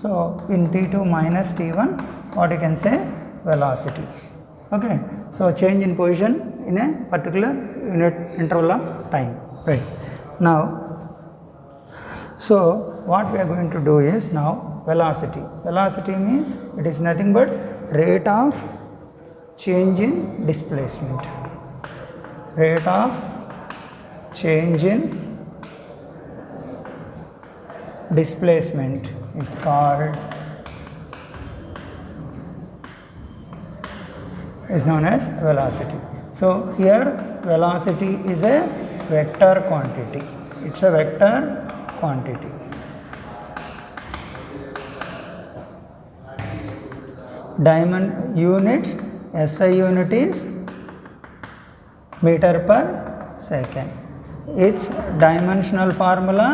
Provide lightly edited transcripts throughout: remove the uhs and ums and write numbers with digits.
So in t2 minus t1, what you can say, velocity. Okay, so change in position in a particular unit interval of time, right? Now, so what we are going to do is now velocity. Velocity means it is nothing but rate of change in displacement. Rate of change in displacement is known as velocity. So here velocity is a vector quantity. It's a vector quantity. Diamond units, SI unit is meter per second. Its dimensional formula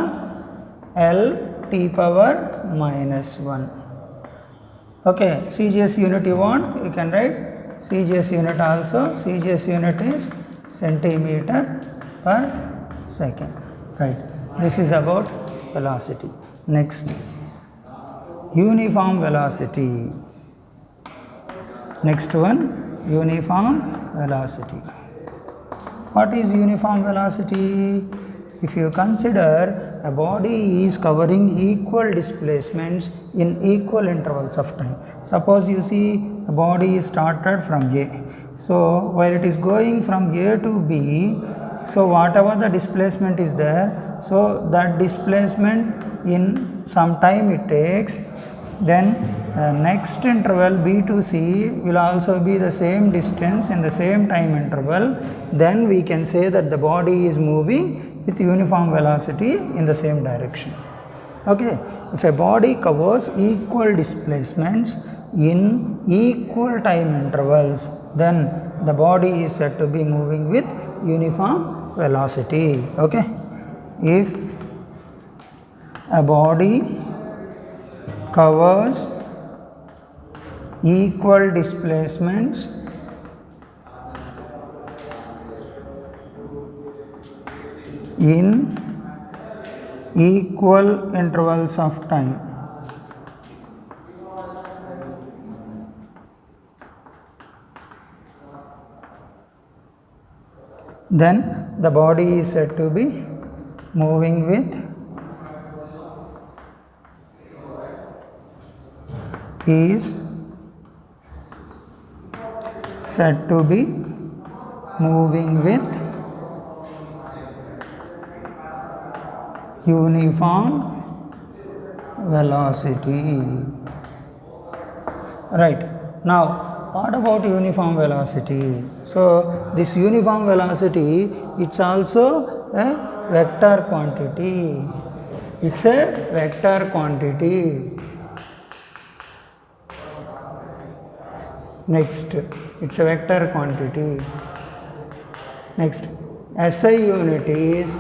L t power minus 1. Okay, CGS unit you want, you can write CGS unit also. CGS unit is centimeter per second, right? This is about velocity. Next, uniform velocity. Next one, uniform velocity. What is uniform velocity? If you consider a body is covering equal displacements in equal intervals of time. Suppose you see a body is started from A. So while it is going from A to B, so whatever the displacement is there, so that displacement in some time it takes, then next interval B to C will also be the same distance in the same time interval. Then we can say that the body is moving with uniform velocity in the same direction. Okay, if a body covers equal displacements in equal time intervals, then the body is said to be moving with uniform velocity. Okay, if a body covers equal displacements in equal intervals of time, then the body is said to be moving with uniform velocity. Right. Now, what about uniform velocity? So, this uniform velocity, it's also a vector quantity. It's a vector quantity. Next, it's a vector quantity. Next, SI unit is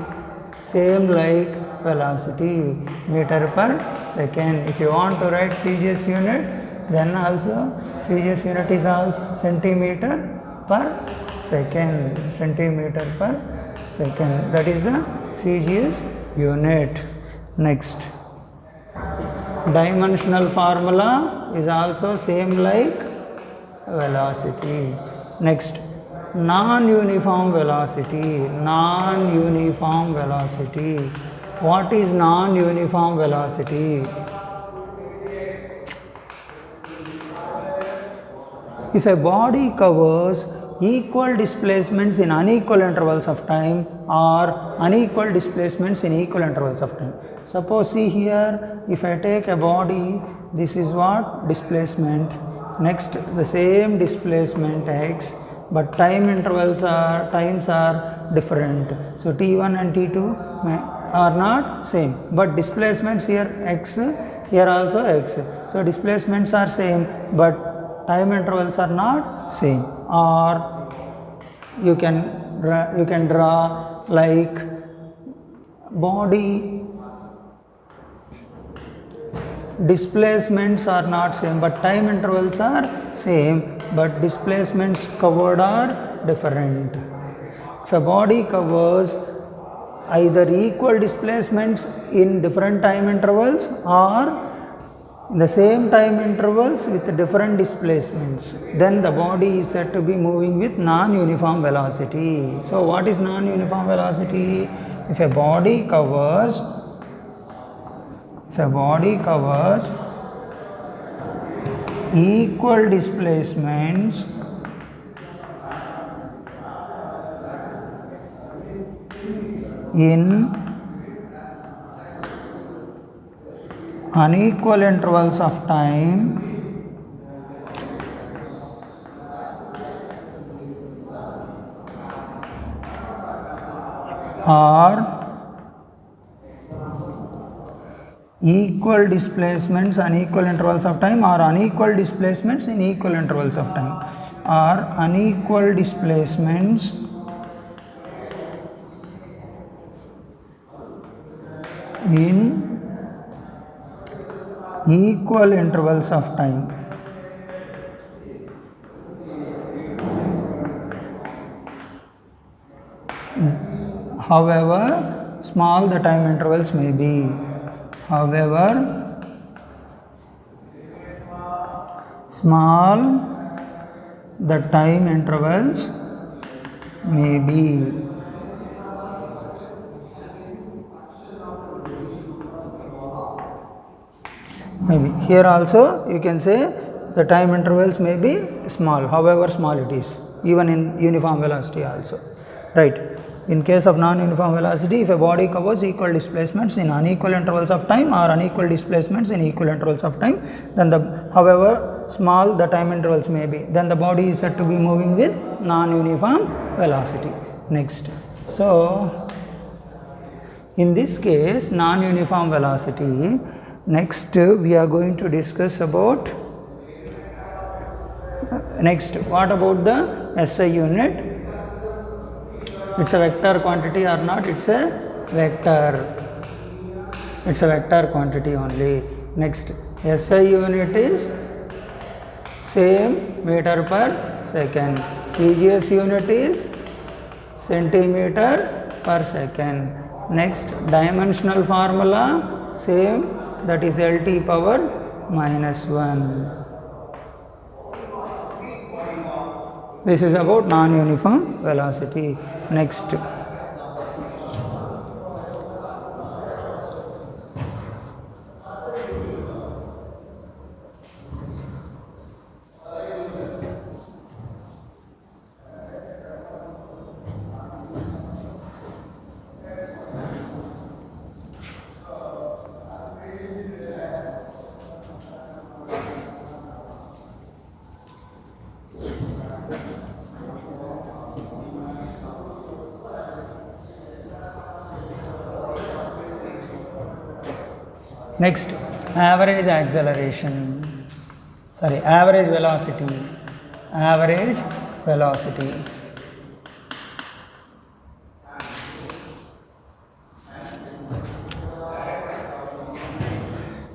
same like velocity, meter per second. If you want to write CGS unit, then also CGS unit is also centimeter per second. Centimeter per second. That is the CGS unit. Next, dimensional formula is also same like velocity. Next, non-uniform velocity. Non-uniform velocity. What is non-uniform velocity? If a body covers equal displacements in unequal intervals of time or unequal displacements in equal intervals of time. Suppose see here, if I take a body, this is what displacement. Next, the same displacement x, but times are different. So T1 and T2 are not same, but displacements here x, here also x. So displacements are same, but time intervals are not same. Or you can draw like body displacements are not same, but time intervals are same, but displacements covered are different. If a body covers either equal displacements in different time intervals or in the same time intervals with different displacements, then the body is said to be moving with non-uniform velocity. So what is non-uniform velocity? If a body covers equal displacements in unequal intervals of time, or equal displacements unequal intervals of time, or unequal displacements in equal intervals of time, or unequal displacements in equal intervals of time. However small the time intervals may be. However small the time intervals may be. Maybe here also you can say the time intervals may be small, however small it is, even in uniform velocity also, right? In case of non-uniform velocity, if a body covers equal displacements in unequal intervals of time or unequal displacements in equal intervals of time, then however small the time intervals may be, then the body is said to be moving with non-uniform velocity. Next, so in this case non-uniform velocity, next we are going to discuss about what about the SI unit? It's a vector quantity or not? It's a vector. It's a vector quantity only. Next, SI unit is same meter per second. CGS unit is centimeter per second. Next, dimensional formula same, that is LT power -1. This is about non-uniform velocity. Next, average acceleration, average velocity.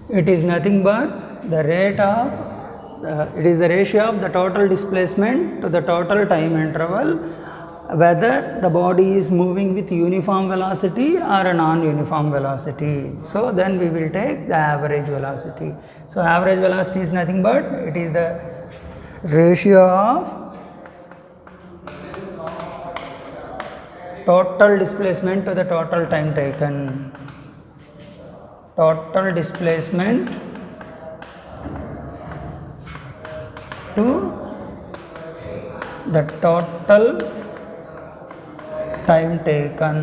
It is nothing but the rate of, it is the ratio of the total displacement to the total time interval, whether the body is moving with uniform velocity or a non-uniform velocity. So then we will take the average velocity. So average velocity is nothing but it is the ratio of total displacement to the total time taken. Total displacement to the total time taken.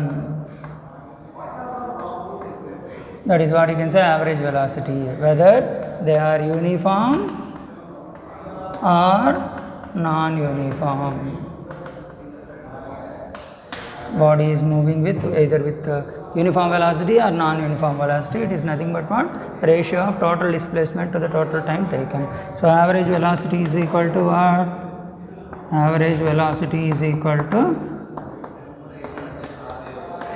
That is what you can say average velocity, whether they are uniform or non-uniform. Body is moving with either with uniform velocity or non-uniform velocity. It is nothing but what? Ratio of total displacement to the total time taken. So average velocity is equal to what? Average velocity is equal to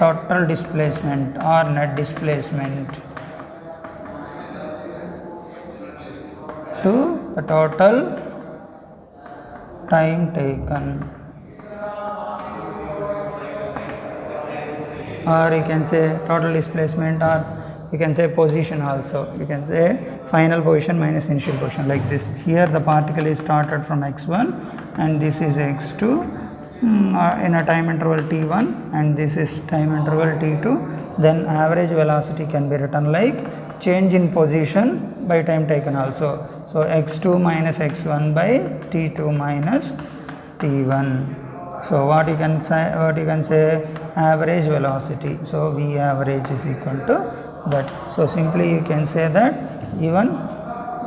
total displacement or net displacement to the total time taken, or you can say total displacement or you can say position also, you can say final position minus initial position, like this. Here the particle is started from x1 and this is x2 in a time interval t1 and this is time interval t2. Then average velocity can be written like change in position by time taken also. So x2 minus x1 by t2 minus t1. So what you can say average velocity. So V average is equal to that. So simply you can say that even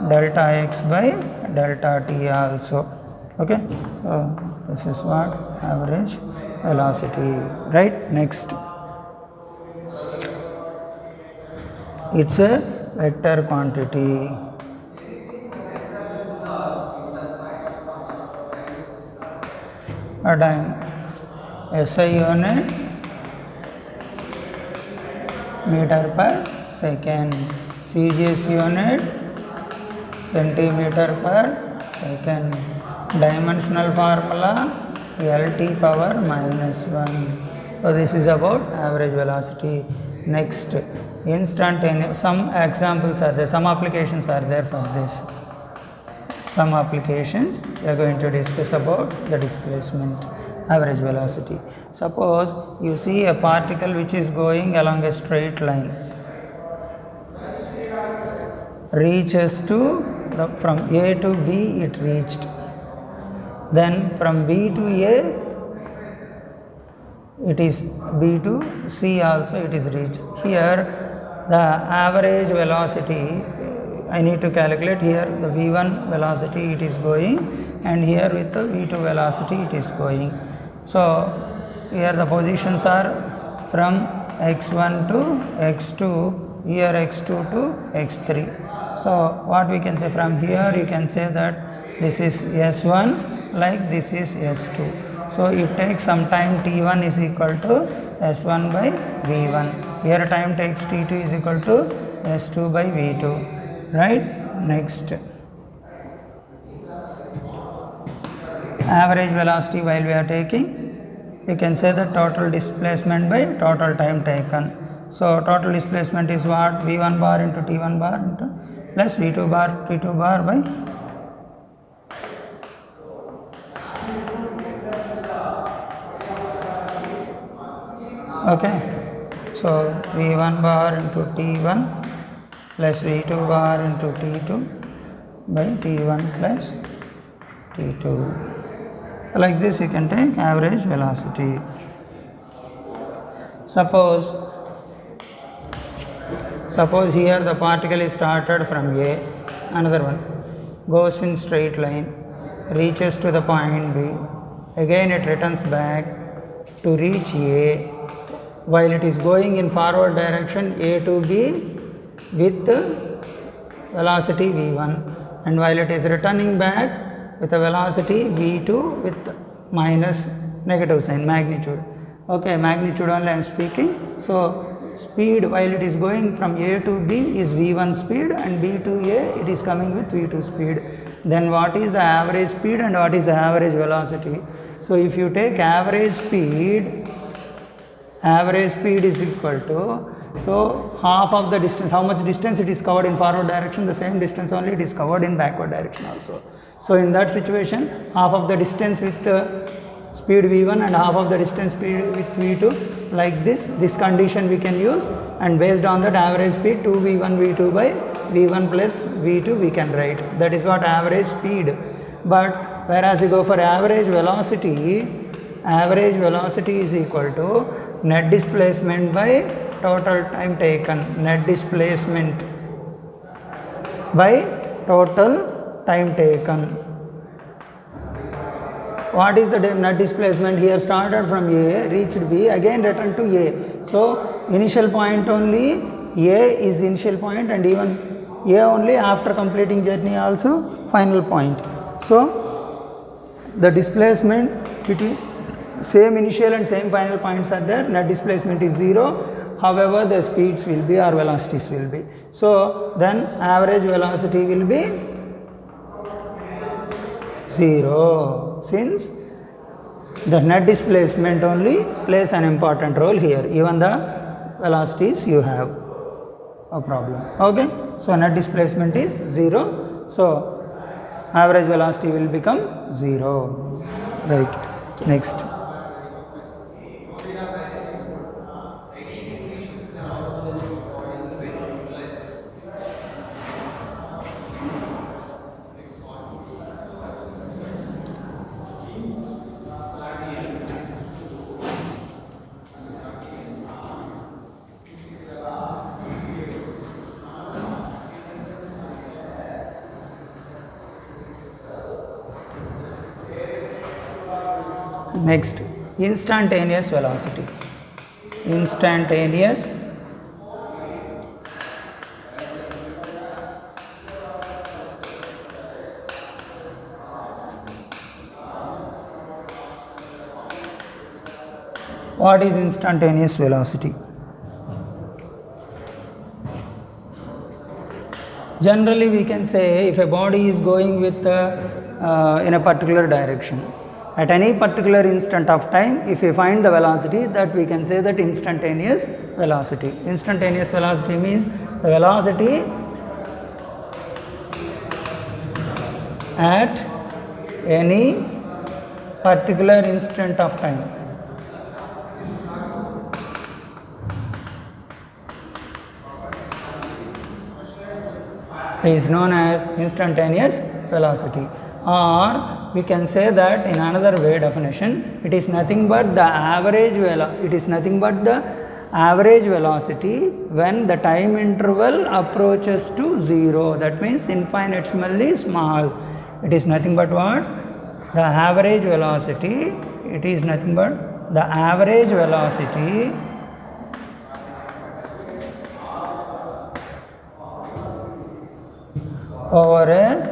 delta x by delta t also. Okay. So this is what average velocity, right? Next, it's a vector quantity. A time SI unit meter per second, CGS unit centimeter per second, dimensional formula LT power minus 1. So this is about average velocity. Next, instantaneous, some examples are there, some applications are there for this. Some applications we are going to discuss about the displacement, average velocity. Suppose you see a particle which is going along a straight line, reaches to from A to B it reached, then from B to A it is B to C also it is reached. Here the average velocity I need to calculate. Here the V1 velocity it is going and here with the V2 velocity it is going. So here the positions are from x1 to x2, here x2 to x3. So what we can say from here, you can say that this is S1 like this is S2. So it takes some time, T1 is equal to S1 by V1. Here time takes T2 is equal to S2 by V2. Right? Next, average velocity while we are taking, you can say the total displacement by total time taken. So total displacement is what? V1 bar into T1 bar into plus V2 bar T2 bar by okay. So V1 bar into T1 plus V2 bar into T2 by T1 plus T2. Like this you can take average velocity. Suppose here the particle is started from A, another one goes in straight line, reaches to the point B, again it returns back to reach A. While it is going in forward direction A to B with velocity V1, and while it is returning back with a velocity V2 with minus negative sign, magnitude. Okay, magnitude only I am speaking. So speed while it is going from A to B is V1 speed and B to A it is coming with V2 speed. Then what is the average speed and what is the average velocity? So if you take average speed is equal to, so half of the distance, how much distance it is covered in forward direction, the same distance only it is covered in backward direction also. So in that situation, half of the distance with speed V1 and half of the distance speed with V2, like this condition we can use, and based on that average speed 2V1 V2 by V1 plus V2 we can write. That is what average speed. But whereas you go for average velocity is equal to net displacement by total time taken, net displacement by total time taken. What is the net displacement? Here started from A, reached B, again returned to A. So initial point only, A is initial point and even A only after completing journey also final point. So the displacement between same initial and same final points are there, net displacement is 0. However, the speeds will be or velocities will be. So then average velocity will be 0, since the net displacement only plays an important role here, even the velocities you have. a problem. Okay, so net displacement is 0, so average velocity will become 0. Right, next. Next, instantaneous velocity. Instantaneous what is instantaneous velocity? Generally we can say if a body is going with in a particular direction, at any particular instant of time, if we find the velocity, that we can say that instantaneous velocity. Instantaneous velocity means the velocity at any particular instant of time. Is known as instantaneous velocity, or we can say that in another way definition, it is nothing but the average velocity when the time interval approaches to 0, that means infinitesimally small. It is nothing but what? The average velocity, it is nothing but the average velocity over a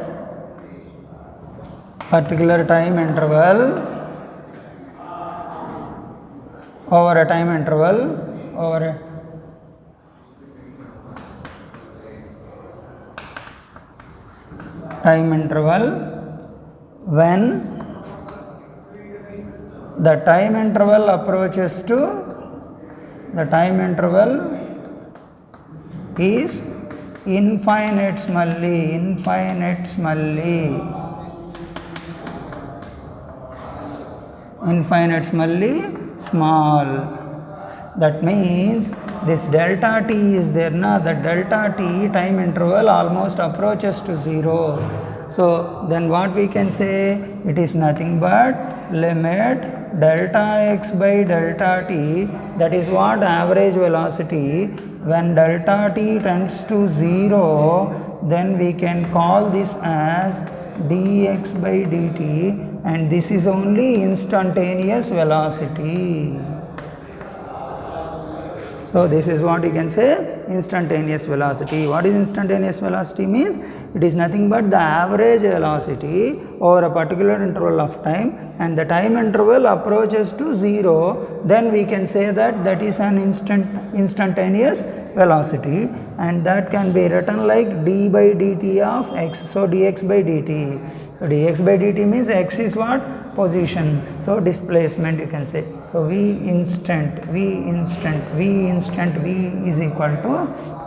particular time interval, over a time interval when the time interval approaches to, the time interval is infinitesimally small. That means this delta t is there na, the delta t time interval almost approaches to 0. So then what we can say, it is nothing but limit delta x by delta t, that is what average velocity. When delta t tends to 0, then we can call this as dx by dt, and this is only instantaneous velocity. So this is what you can say, instantaneous velocity. What is instantaneous velocity means? It is nothing but the average velocity over a particular interval of time, and the time interval approaches to 0, then we can say that that is an instantaneous velocity, and that can be written like d by dt of x. So dx by dt. So dx by dt means x is what? Position. So displacement you can say. So v instant v is equal to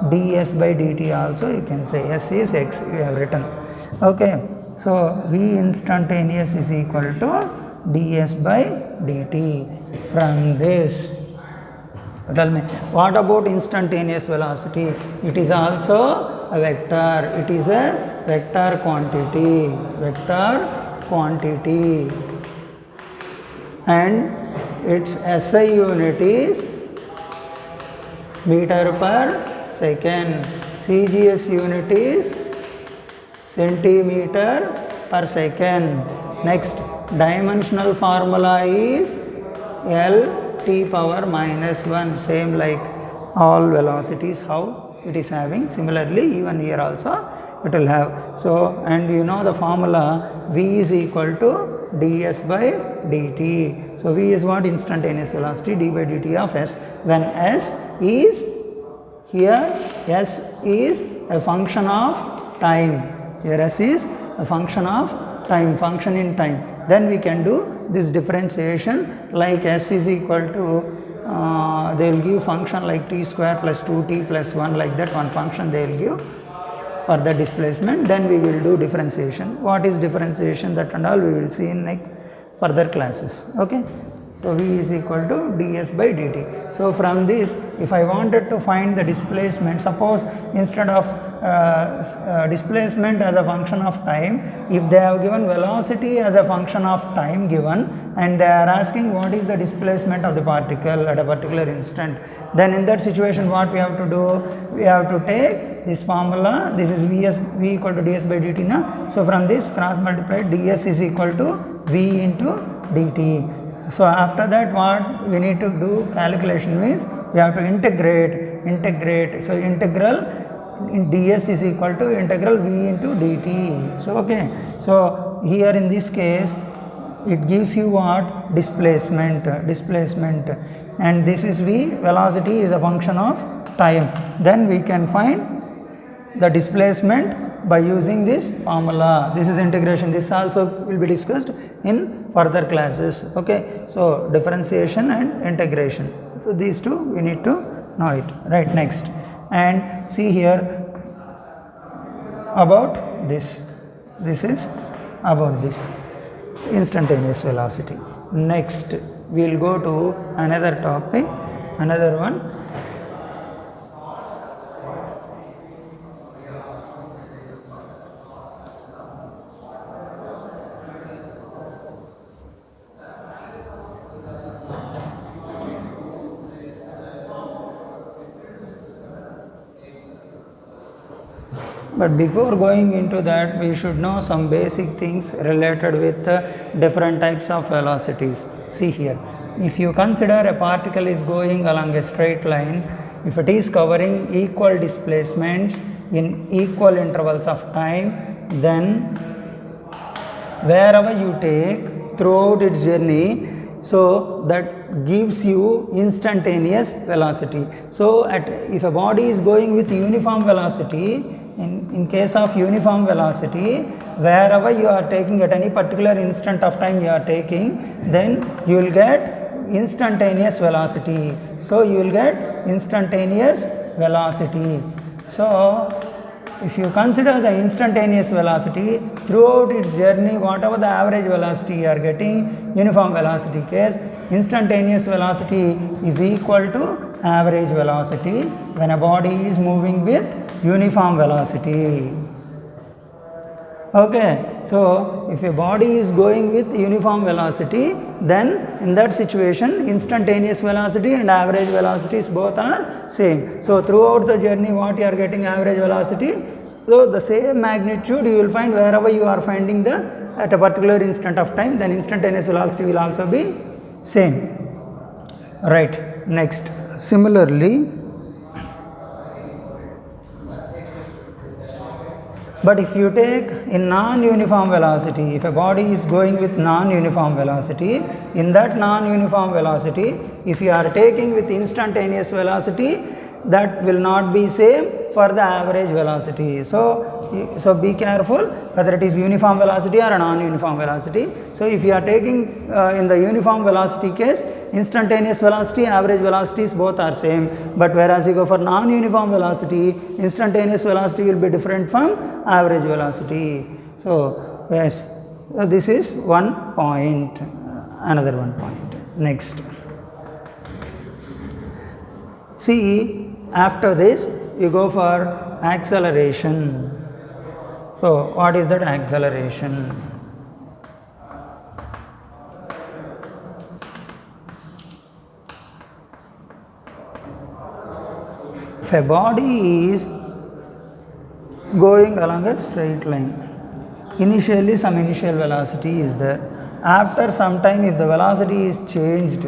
ds by dt also you can say. S is x we have written. Okay. So v instantaneous is equal to ds by dt. From this, tell me, what about instantaneous velocity? It is also a vector. It is a vector quantity, and its SI unit is meter per second. CGS unit is centimeter per second. Next, dimensional formula is L t power minus 1, same like all velocities how it is having. Similarly, even here also it will have. So, and you know the formula, v is equal to ds by dt. So v is what? Instantaneous velocity, d by dt of s, when s is here, s is a function of time. Here s is a function of time, function in time. Then we can do this differentiation like s is equal to they will give function like t square plus 2t plus 1, like that one function they will give for the displacement. Then we will do differentiation. What is differentiation, that and all we will see in next further classes. Okay. So v is equal to ds by dt. So from this, if I wanted to find the displacement, suppose instead of displacement as a function of time, if they have given velocity as a function of time given, and they are asking what is the displacement of the particle at a particular instant, then in that situation what we have to do, we have to take this formula. This is v equal to ds by dt na. So from this cross multiplied, ds is equal to v into dt. So after that what we need to do calculation means we have to integrate. So integral in ds is equal to integral v into dt. So okay. So here in this case it gives you what? Displacement, and this is v, velocity is a function of time. Then we can find the displacement by using this formula. This is integration. This also will be discussed in further classes. Okay. So differentiation and integration. So these two we need to know it. Right. Next, and see here about this. This is about this instantaneous velocity. Next we will go to another topic, another one. But before going into that, we should know some basic things related with different types of velocities. See here, if you consider a particle is going along a straight line, if it is covering equal displacements in equal intervals of time, then wherever you take throughout its journey, so that gives you instantaneous velocity. So if a body is going with uniform velocity, in case of uniform velocity, wherever you are taking at any particular instant of time you are taking, then you will get instantaneous velocity. So you will get instantaneous velocity. So if you consider the instantaneous velocity throughout its journey, whatever the average velocity you are getting, uniform velocity case, instantaneous velocity is equal to average velocity when a body is moving with uniform velocity. Okay, so if a body is going with uniform velocity, then in that situation instantaneous velocity and average velocities both are same. So throughout the journey what you are getting average velocity, so the same magnitude you will find wherever you are finding the at a particular instant of time, then instantaneous velocity will also be same. Right. Next, similarly, but if you take in non-uniform velocity, if a body is going with non-uniform velocity, in that non-uniform velocity, if you are taking with instantaneous velocity, that will not be same for the average velocity. So be careful whether it is uniform velocity or a non-uniform velocity. So if you are taking in the uniform velocity case, instantaneous velocity, average velocities both are same, but whereas you go for non-uniform velocity, instantaneous velocity will be different from average velocity. So yes, so this is one point, another one point. Next, see, after this you go for acceleration. So what is that acceleration? If a body is going along a straight line, initially some initial velocity is there. After some time if the velocity is changed,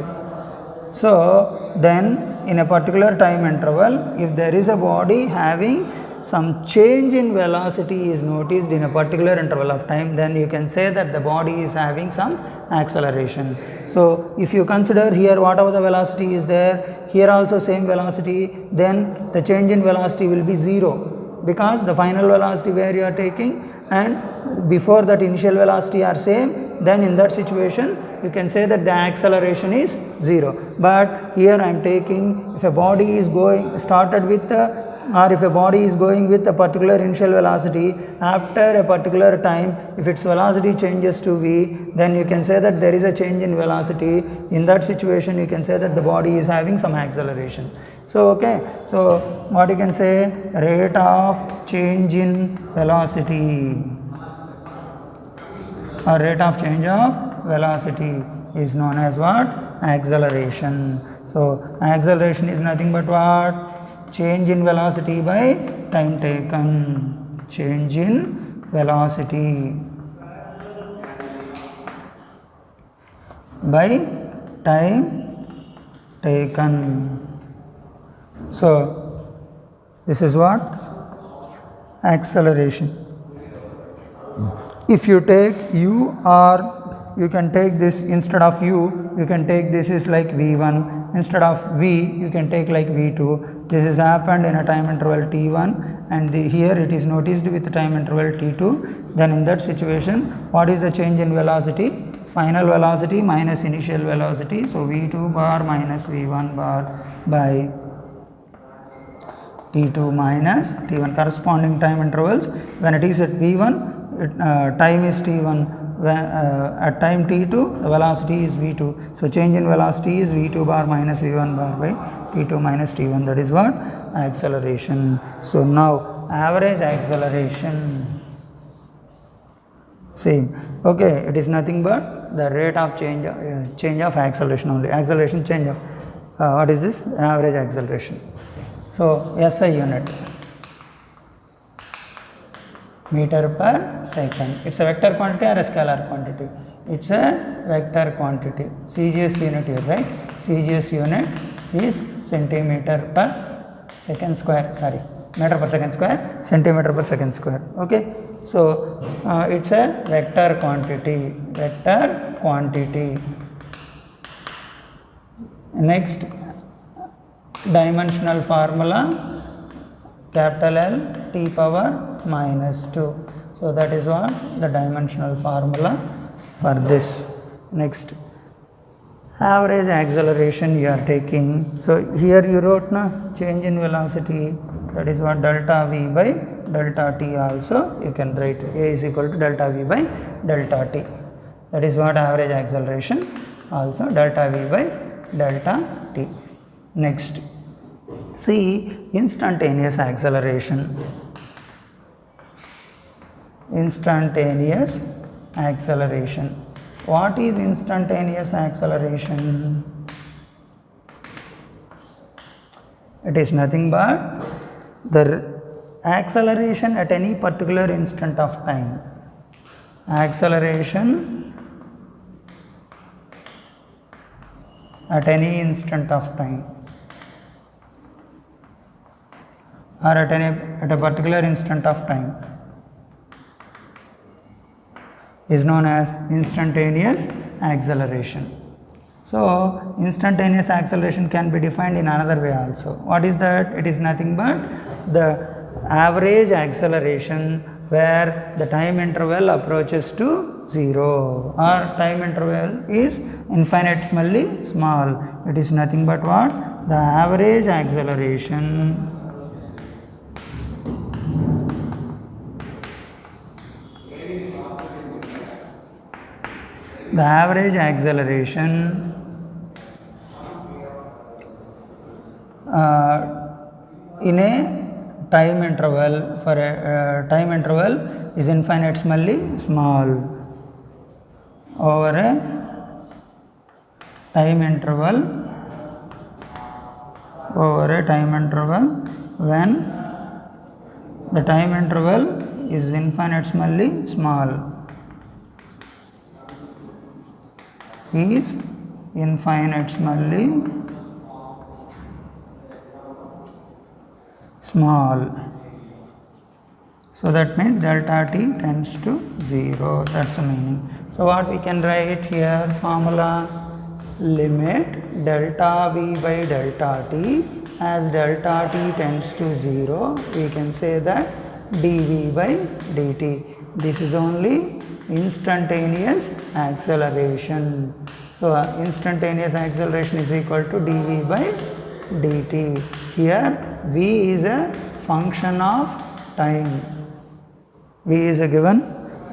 so then in a particular time interval, if there is a body having some change in velocity is noticed in a particular interval of time, then you can say that the body is having some acceleration. So if you consider here whatever the velocity is there, here also same velocity, then the change in velocity will be 0, because the final velocity where you are taking and before that initial velocity are same, then in that situation you can say that the acceleration is 0. But here I am taking, if a body is started with or if a body is going with a particular initial velocity, after a particular time, if its velocity changes to v, then you can say that there is a change in velocity. In that situation, you can say that the body is having some acceleration. So, okay, so what you can say, rate of change in velocity or rate of change of velocity is known as what? Acceleration. So, acceleration is nothing but what? Change in velocity by time taken. Change in velocity by time taken. So, this is what? Acceleration. If you take u, or you can take this instead of u, you can take this is like v1. Instead of v, you can take like v2. This has happened in a time interval t1, and here it is noticed with the time interval t2. Then in that situation, what is the change in velocity? Final velocity minus initial velocity. So v2 bar minus v1 bar by t2 minus t1, corresponding time intervals. When it is at v1, time is t1. At time t2, the velocity is v2. So change in velocity is v2 bar minus v1 bar by t2 minus t1. That is what? Acceleration. So now average acceleration, same. Okay, it is nothing but the rate of change of acceleration only. Acceleration change of what is this? Average acceleration. So SI unit, meter per second. It's a vector quantity or a scalar quantity? It's a vector quantity. CGS unit here, right? CGS unit is centimeter per second square, sorry, meter per second square, centimeter per second square. Okay, so it's a vector quantity. Vector quantity. Next, dimensional formula, capital L t power minus 2. So that is what the dimensional formula for this. Next, average acceleration you are taking. So here you wrote na change in velocity, that is what delta v by delta t. Also you can write a is equal to delta v by delta t. That is what average acceleration, also delta v by delta t. Next, see instantaneous acceleration. Instantaneous acceleration. What is instantaneous acceleration? It is nothing but the acceleration at any particular instant of time. Acceleration at any instant of time, or at a particular instant of time, is known as instantaneous acceleration. So instantaneous acceleration can be defined in another way also. What is that? It is nothing but the average acceleration where the time interval approaches to 0 or time interval is infinitesimally small. It is nothing but what? The average acceleration. The average acceleration in a time interval, for a time interval is infinitesimally small over a time interval when the time interval is infinitesimally small. Is infinitesimally small. So that means delta t tends to 0. That's the meaning. So what we can write here? Formula: limit delta v by delta t. As delta t tends to 0, we can say that dv by dt. This is only instantaneous acceleration. So instantaneous acceleration is equal to dv by dt. Here v is a function of time. V is a given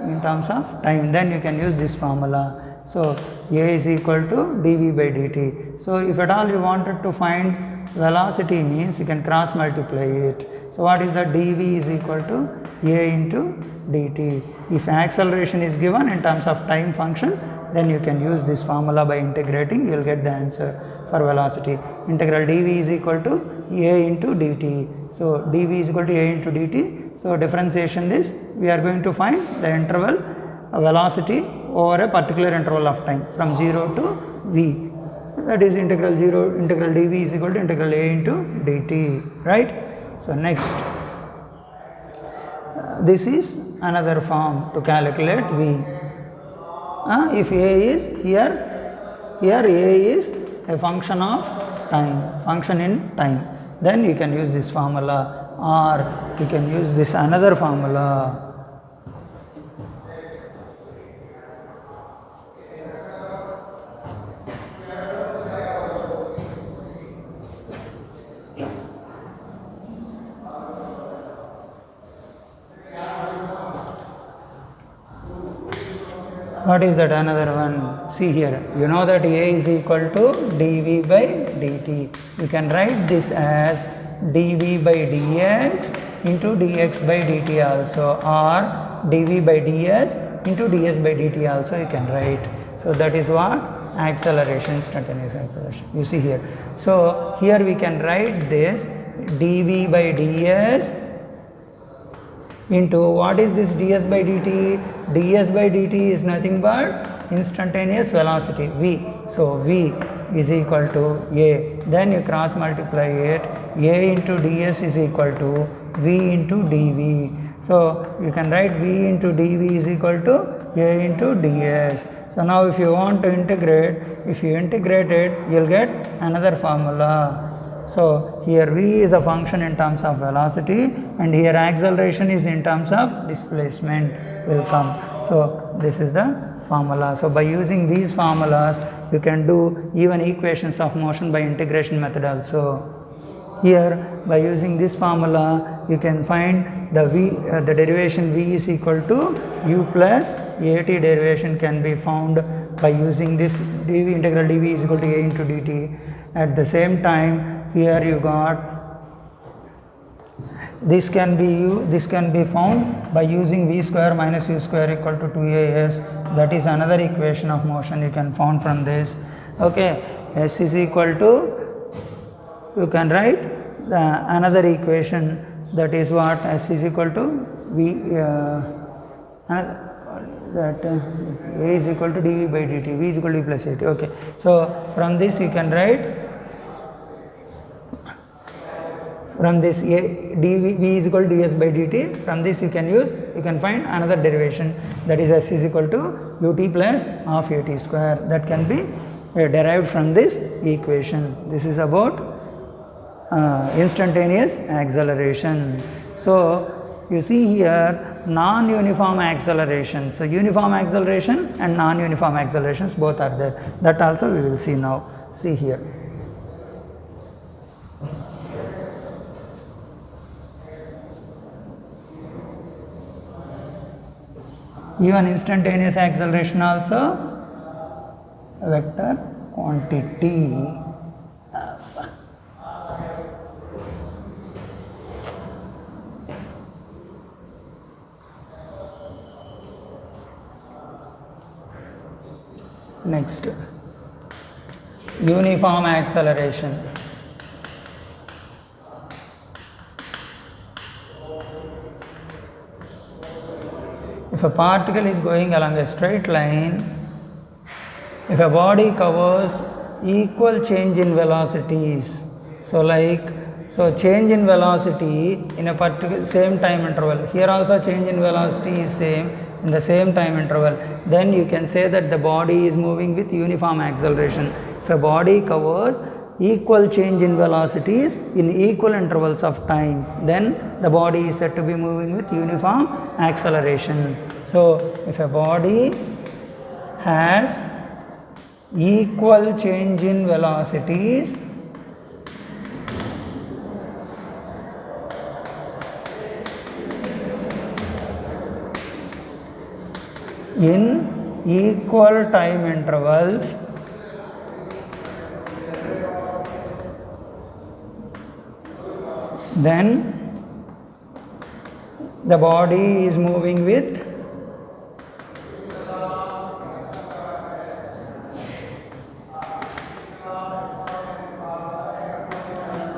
in terms of time. Then you can use this formula. So a is equal to dv by dt. So if at all you wanted to find velocity, means you can cross multiply it. So what is that? dv is equal to a into dt. If acceleration is given in terms of time function, then you can use this formula. By integrating, you will get the answer for velocity. Integral dv is equal to a into dt. So dv is equal to a into dt. So differentiation is, we are going to find the interval velocity over a particular interval of time from 0 to v. That is integral dv is equal to integral a into dt, right? So next, this is another form to calculate v. If a is here a is a function of time, function in time, then you can use this formula, or you can use this another formula. What is that another one? See here, you know that a is equal to dv by dt. You can write this as dv by dx into dx by dt also, or dv by ds into ds by dt also you can write. So that is what? Acceleration, instantaneous acceleration. You see here. So here we can write this dv by ds into, what is this ds by dt? ds by dt is nothing but instantaneous velocity v. So v is equal to a. Then you cross multiply it. A into ds is equal to v into dv. So you can write v into dv is equal to a into ds. So now if you want to integrate, if you integrate it, you will get another formula. So here v is a function in terms of velocity, and here acceleration is in terms of displacement will come. So this is the formula. So by using these formulas, you can do even equations of motion by integration method also. Here by using this formula, you can find the v, the derivation v is equal to u plus at. Derivation can be found by using this dv, integral dv is equal to a into dt. At the same time, here you got this can be found by using v square minus u square equal to 2as. That is another equation of motion you can found from this. Okay, s is equal to, you can write the another equation, that is what? S is equal to v that a is equal to dv by dt, v is equal to v plus at. Okay, so from this you can write, from this a dv v is equal to ds by dt. From this you can find another derivation, that is s is equal to ut plus half at square. That can be derived from this equation. This is about instantaneous acceleration. So you see here non-uniform acceleration. So uniform acceleration and non-uniform accelerations both are there. That also we will see now. See here. Even instantaneous acceleration also vector quantity. Next, uniform acceleration. If a particle is going along a straight line, if a body covers equal change in velocities, so change in velocity in a particular same time interval, here also change in velocity is same in the same time interval, then you can say that the body is moving with uniform acceleration. If a body covers equal change in velocities in equal intervals of time, then the body is said to be moving with uniform acceleration. So if a body has equal change in velocities in equal time intervals then the body is moving with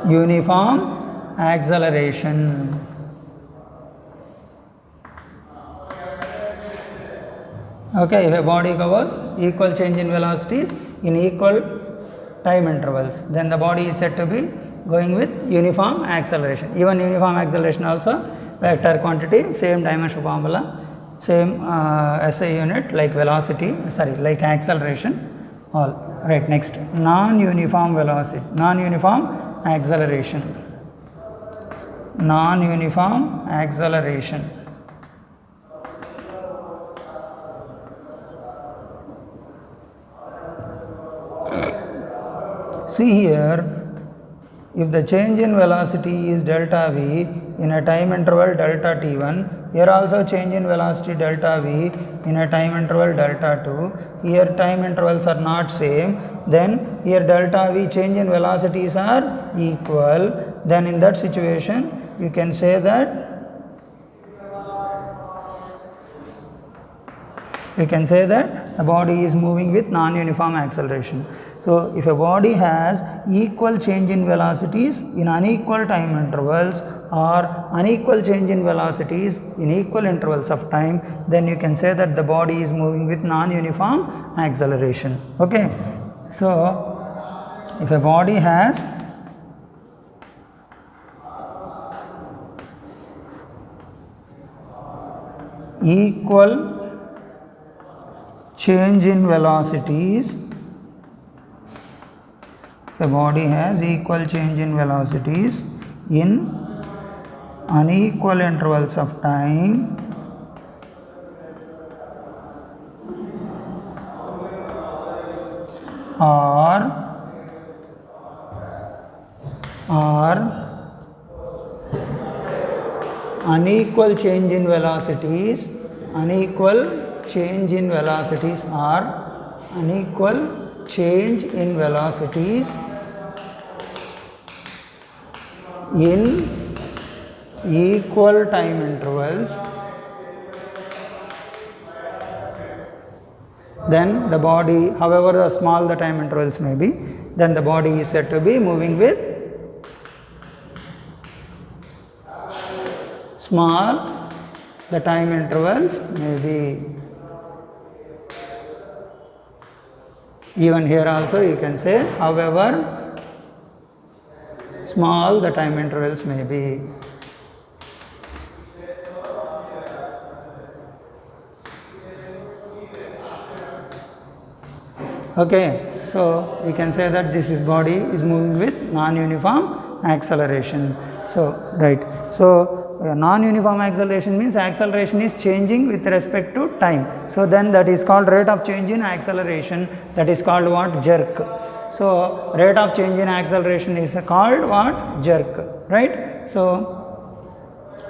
uniform acceleration. Okay, if a body covers equal change in velocities in equal time intervals, then the body is said to be going with uniform acceleration. Even uniform acceleration also vector quantity, same dimension formula, same SI unit like velocity, like acceleration, all. Right, next, non-uniform velocity, non-uniform acceleration. Non-uniform acceleration. See here, if the change in velocity is delta v in a time interval delta t1, here also change in velocity delta v in a time interval delta 2, here time intervals are not same, then here delta v change in velocities are equal, then in that situation you can say that the body is moving with non-uniform acceleration. So, if a body has equal change in velocities in unequal time intervals or unequal change in velocities in equal intervals of time, then you can say that the body is moving with non-uniform acceleration. Okay. So, if a body has equal change in velocities, a body has equal change in velocities in unequal intervals of time or unequal change in velocities, unequal change in velocities or unequal change in velocities in equal time intervals, then the body, however small the time intervals may be, then the body is said to be moving with small the time intervals may be. Even here also you can say however small the time intervals may be. Okay, so we can say that this body is moving with non-uniform acceleration. So, right. So, non-uniform acceleration means acceleration is changing with respect to time. So, then that is called rate of change in acceleration, that is called what? Jerk. So, rate of change in acceleration is called what? Jerk, right. So,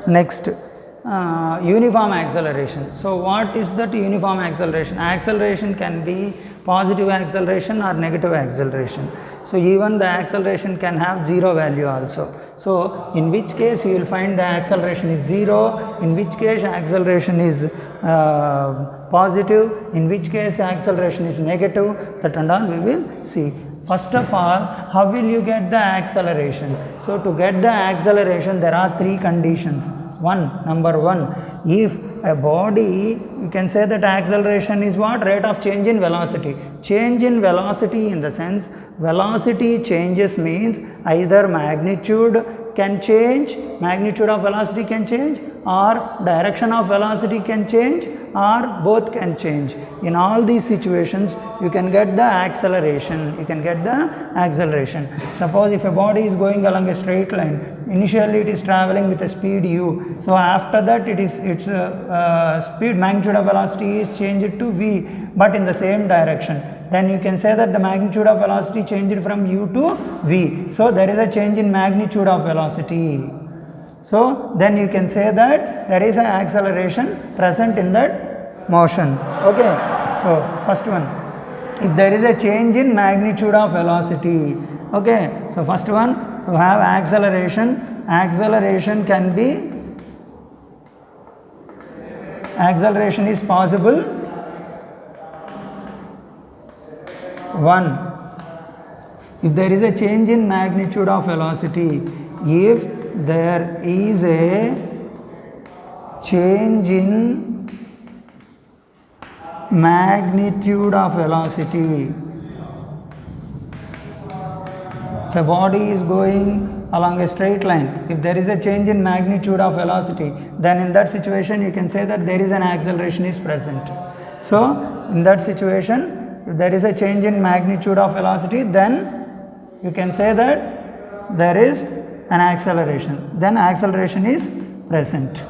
next, uniform acceleration. So, what is that uniform acceleration? Acceleration can be positive acceleration or negative acceleration. So, even the acceleration can have zero value also. So, in which case you will find the acceleration is 0, in which case acceleration is positive, in which case acceleration is negative, that and all we will see. First of all, how will you get the acceleration? So, to get the acceleration there are three conditions. Number one, if a body, you can say that acceleration is what? Rate of change in velocity. Change in velocity in the sense, velocity changes means either magnitude can change, magnitude of velocity can change, or direction of velocity can change, or both can change. In all these situations, you can get the acceleration. Suppose if a body is going along a straight line, initially it is traveling with a speed u. So after that, its speed, magnitude of velocity is changed to v, but in the same direction. Then you can say that the magnitude of velocity changed from u to v. So there is a change in magnitude of velocity. So then you can say that there is an acceleration present in that motion. Okay. So first one, if there is a change in magnitude of velocity. Okay. So first one, to have acceleration can be, acceleration is possible. 1. If there is a change in magnitude of velocity, if there is a change in magnitude of velocity, if a body is going along a straight line, if there is a change in magnitude of velocity, then in that situation you can say that there is an acceleration is present. So in that situation, if there is a change in magnitude of velocity, then you can say that there is an acceleration. Then acceleration is present.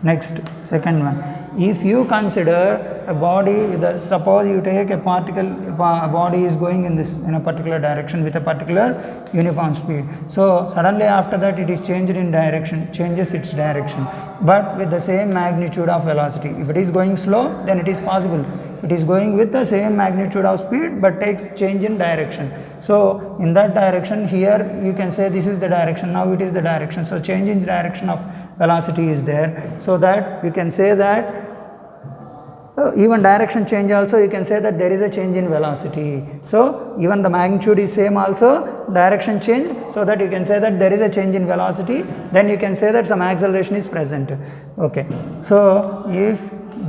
Next, second one. If you consider a body with a, suppose you take a particle, a body is going in a particular direction with a particular uniform speed. So suddenly after that it is changed in direction, changes its direction, but with the same magnitude of velocity. If it is going slow, then it is possible. It is going with the same magnitude of speed but takes change in direction. So in that direction, here you can say this is the direction, now it is the direction. So change in direction of velocity is there. So that you can say that even direction change also, you can say that there is a change in velocity. So even the magnitude is same also, direction change, so that you can say that there is a change in velocity. Then you can say that some acceleration is present. Okay. So if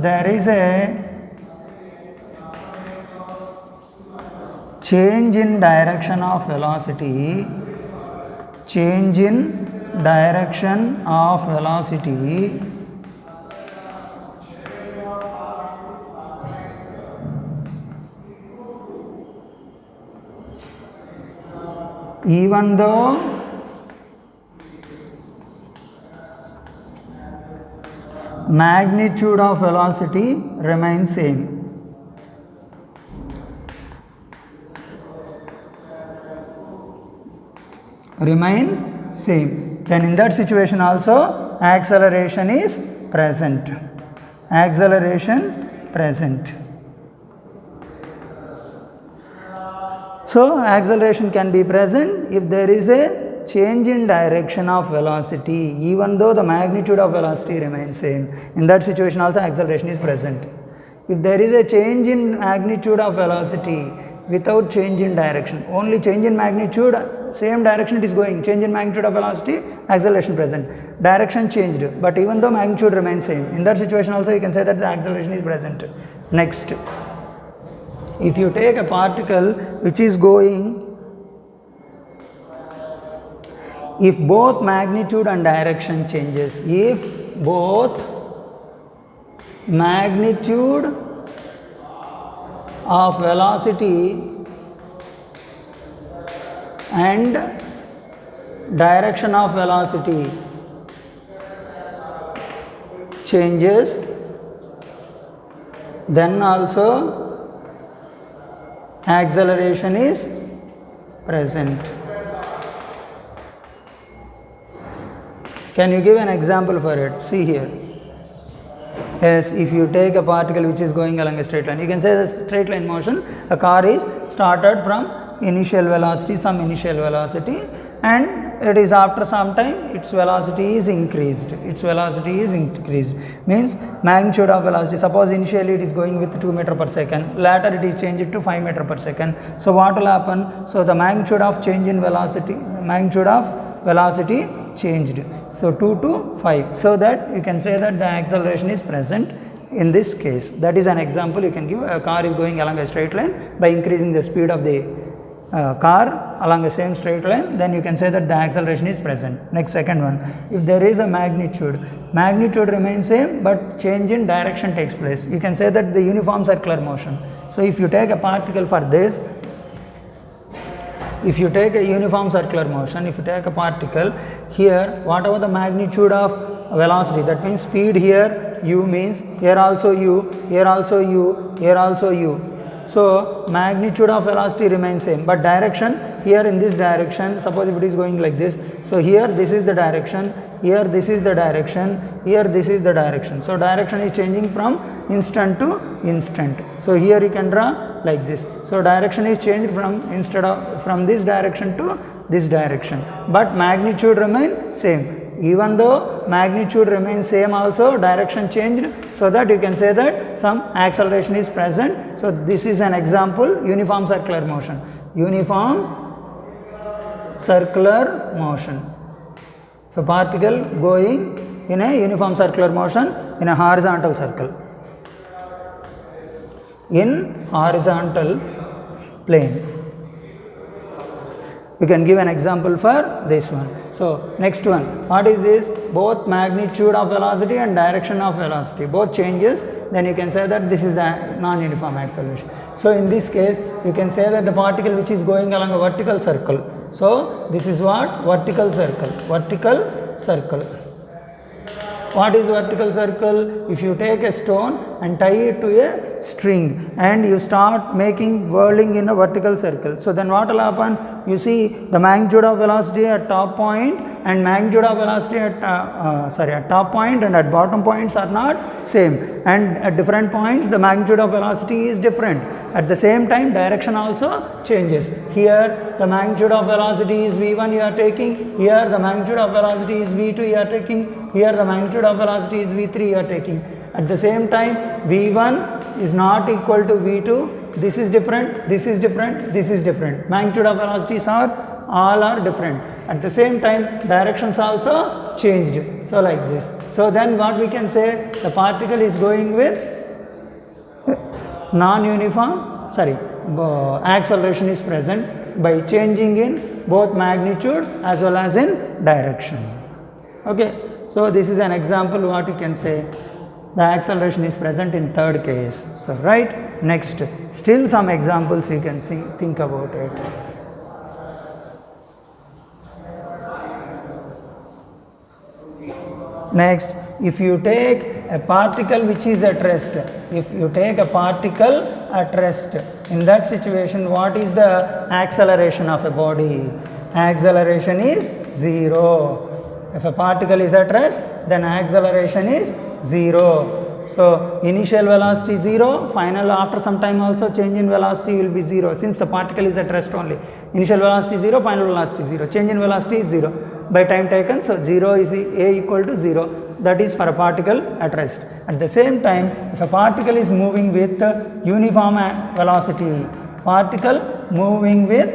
there is a change in direction of velocity, even though magnitude of velocity remains same. Then in that situation also acceleration is present. So acceleration can be present if there is a change in direction of velocity, even though the magnitude of velocity remains same. In that situation also acceleration is present. If there is a change in magnitude of velocity without change in direction, only change in magnitude, same direction it is going, change in magnitude of velocity, acceleration present. Direction changed, but even though magnitude remains same, in that situation also you can say that the acceleration is present. Next, if you take a particle which is going, if both magnitude and direction changes, if both magnitude of velocity and direction of velocity changes, then also acceleration is present. Can you give an example for it? See here. Yes, if you take a particle which is going along a straight line, you can say the straight line motion, a car is started from initial velocity, and it is after some time its velocity is increased. Means magnitude of velocity, suppose initially it is going with 2 meter per second, later it is changed to 5 meter per second. So what will happen? So the magnitude of change in velocity, changed. So 2 to 5. So that you can say that the acceleration is present in this case. That is an example you can give. A car is going along a straight line, by increasing the speed of the car along the same straight line, then you can say that the acceleration is present. Next, second one, if there is a magnitude remains same but change in direction takes place, you can say that the uniform circular motion. So if you take a particle for this, if you take a uniform circular motion, if you take a particle here, whatever the magnitude of velocity, that means speed here u means here also u, here also u, here also u. So magnitude of velocity remains same, but direction here in this direction, suppose if it is going like this, so here this is the direction, here this is the direction, here this is the direction. So direction is changing from instant to instant. So here you can draw like this. So direction is changed from this direction to this direction, but magnitude remains same. Even though magnitude remains same also, direction changed, so that you can say that some acceleration is present. So this is an example, uniform circular motion. Uniform circular motion. So particle going in a uniform circular motion in a horizontal circle, in horizontal plane. You can give an example for this one. So next one, what is this? Both magnitude of velocity and direction of velocity both changes, then you can say that this is a non-uniform acceleration. So in this case you can say that the particle which is going along a vertical circle, so this is what? Vertical circle. Vertical circle. What is vertical circle? If you take a stone and tie it to a string and you start making whirling in a vertical circle, so then what will happen? You see the magnitude of velocity at top point and magnitude of velocity at top point and at bottom points are not same, and at different points the magnitude of velocity is different. At the same time direction also changes. Here the magnitude of velocity is v1 you are taking, here the magnitude of velocity is v2 you are taking, here the magnitude of velocity is v3 you are taking. At the same time v1 is not equal to v2, this is different, this is different, this is different. Magnitude of velocities all are different. At the same time directions also changed. So like this. So then what we can say, the particle is going with non-uniform, acceleration is present by changing in both magnitude as well as in direction. Okay. So this is an example what you can say, the acceleration is present in third case. So right, next, still some examples you can see, think about it. Next, if you take a particle which is at rest, in that situation what is the acceleration of a body? Acceleration is 0. If a particle is at rest, then acceleration is 0. So initial velocity 0, final after some time also change in velocity will be 0, since the particle is at rest only. Initial velocity 0, final velocity 0, change in velocity is 0 by time taken. So 0 is a equal to 0, that is for a particle at rest. At the same time, if a particle is moving with uniform velocity, particle moving with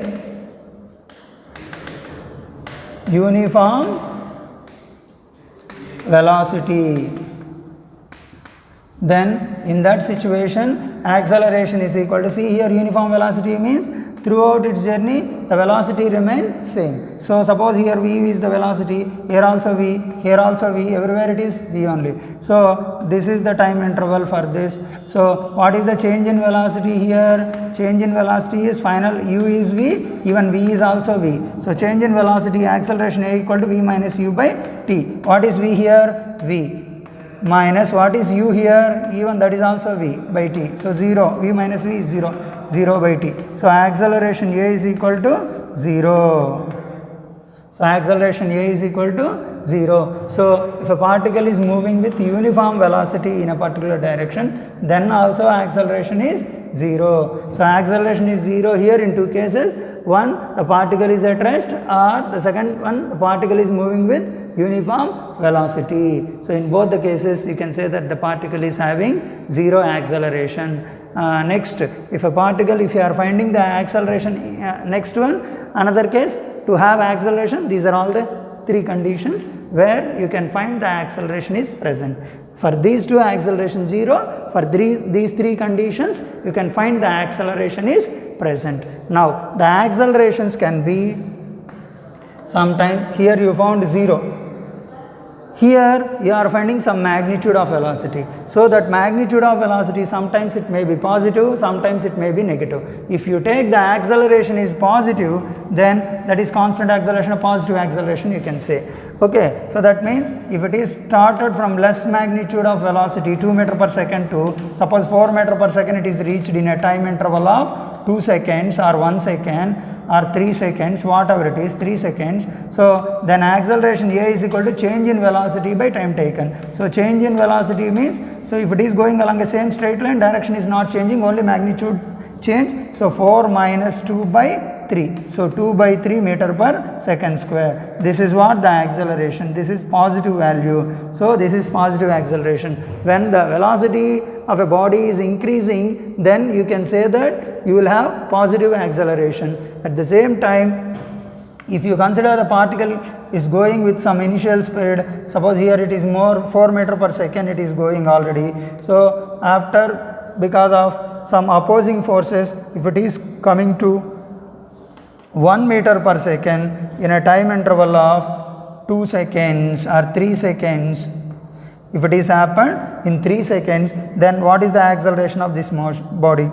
uniform velocity, then in that situation acceleration is equal to, see here uniform velocity means throughout its journey the velocity remains same. So suppose here v is the velocity, here also v, here also v, everywhere it is v only. So this is the time interval for this. So what is the change in velocity here? Change in velocity is final, u is v, even v is also v. So change in velocity, acceleration a equal to v minus u by t. What is v here? V minus what is u here? Even that is also v by t. So 0, v minus v is 0, 0 by t. So acceleration a is equal to 0. So acceleration a is equal to 0. So if a particle is moving with uniform velocity in a particular direction, then also acceleration is 0. So acceleration is 0 here in two cases. One, the particle is at rest, or the second one, the particle is moving with uniform velocity. So in both the cases you can say that the particle is having 0 acceleration. Next, if a particle, if you are finding the acceleration, next one, another case, to have acceleration, these are all the three conditions where you can find the acceleration is present. For these two, acceleration 0, for these three conditions you can find the acceleration is present. Now the accelerations can be, sometime here you found 0. Here you are finding some magnitude of velocity. So that magnitude of velocity, sometimes it may be positive, sometimes it may be negative. If you take the acceleration is positive, then that is constant acceleration or positive acceleration you can say. Okay, so that means if it is started from less magnitude of velocity 2 meter per second to suppose 4 meter per second, it is reached in a time interval of 2 seconds or 1 second or 3 seconds, whatever it is, 3 seconds. So then acceleration A is equal to change in velocity by time taken. So change in velocity means, so if it is going along the same straight line, direction is not changing, only magnitude change. So 4 minus 2 by 3. So 2 by 3 meter per second square. This is what the acceleration. This is positive value. So this is positive acceleration. When the velocity of a body is increasing, then you can say that you will have positive acceleration. At the same time, if you consider the particle is going with some initial speed, suppose here it is more 4 meter per second it is going already. So after, because of some opposing forces, if it is coming to 1 meter per second in a time interval of 2 seconds or 3 seconds, if it is happened in 3 seconds, then what is the acceleration of this body?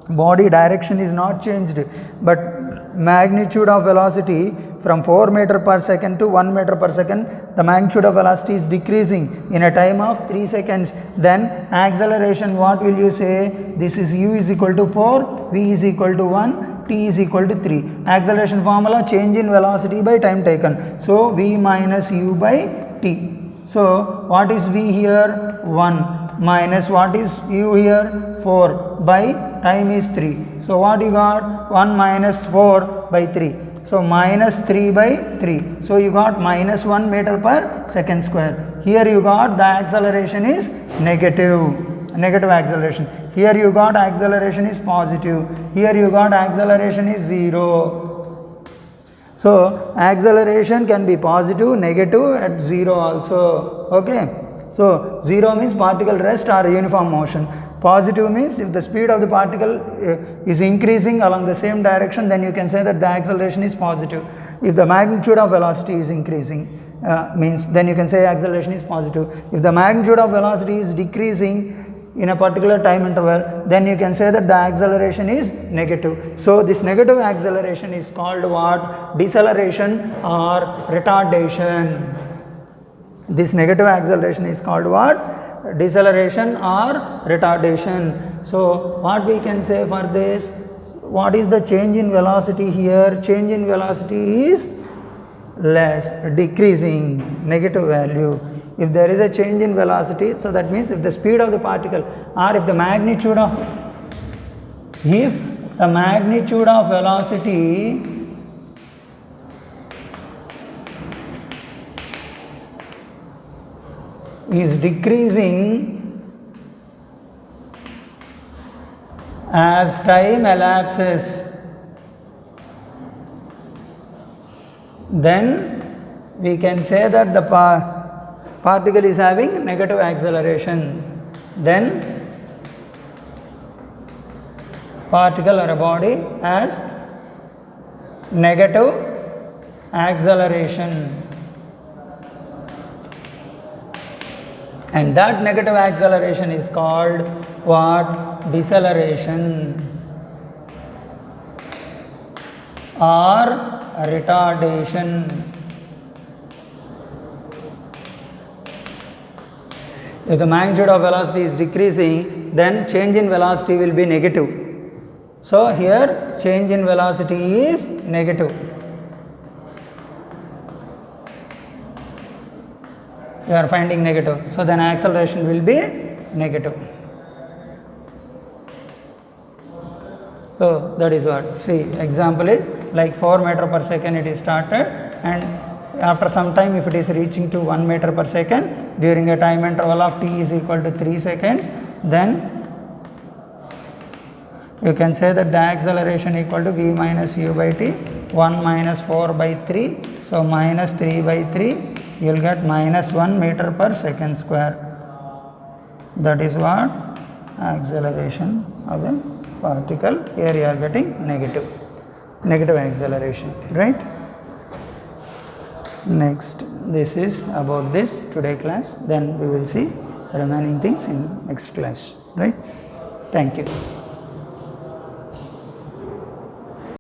Body direction is not changed, but magnitude of velocity from 4 meter per second to 1 meter per second, the magnitude of velocity is decreasing in a time of 3 seconds. Then acceleration, what will you say? This is u is equal to 4, v is equal to 1, t is equal to 3. Acceleration formula, change in velocity by time taken. So v minus u by t. So what is v here? 1 minus what is u here? 4 by time is 3. So what you got? 1 minus 4 by 3. So minus 3 by 3. So you got minus 1 meter per second square. Here you got the acceleration is negative acceleration. Here you got acceleration is positive. Here you got acceleration is 0. So acceleration can be positive, negative, at 0 also. Okay. So 0 means particle rest or uniform motion. Positive means if the speed of the particle is increasing along the same direction, then you can say that the acceleration is positive. If the magnitude of velocity is increasing, means then you can say acceleration is positive. If the magnitude of velocity is decreasing in a particular time interval, then you can say that the acceleration is negative. So this negative acceleration is called what? Deceleration or retardation. This negative acceleration is called what? Deceleration or retardation. So what we can say for this? What is the change in velocity here? Change in velocity is less, decreasing, negative value. If there is a change in velocity, so that means if the speed of the particle or if the magnitude of velocity is decreasing as time elapses, then we can say that the particle is having negative acceleration. Then particle or a body has negative acceleration. And that negative acceleration is called what? Deceleration or retardation. If the magnitude of velocity is decreasing, then change in velocity will be negative. So here change in velocity is negative. You are finding negative. So then acceleration will be negative. So that is what. See, example is like 4 meter per second it is started, and after some time if it is reaching to 1 meter per second during a time interval of t is equal to 3 seconds, then you can say that the acceleration equal to v minus u by t, 1 minus 4 by 3. So minus 3 by 3. You will get minus 1 meter per second square. That is what? Acceleration of the particle, here you are getting negative acceleration, right? Next, this is about this today class, then we will see the remaining things in next class, right? Thank you.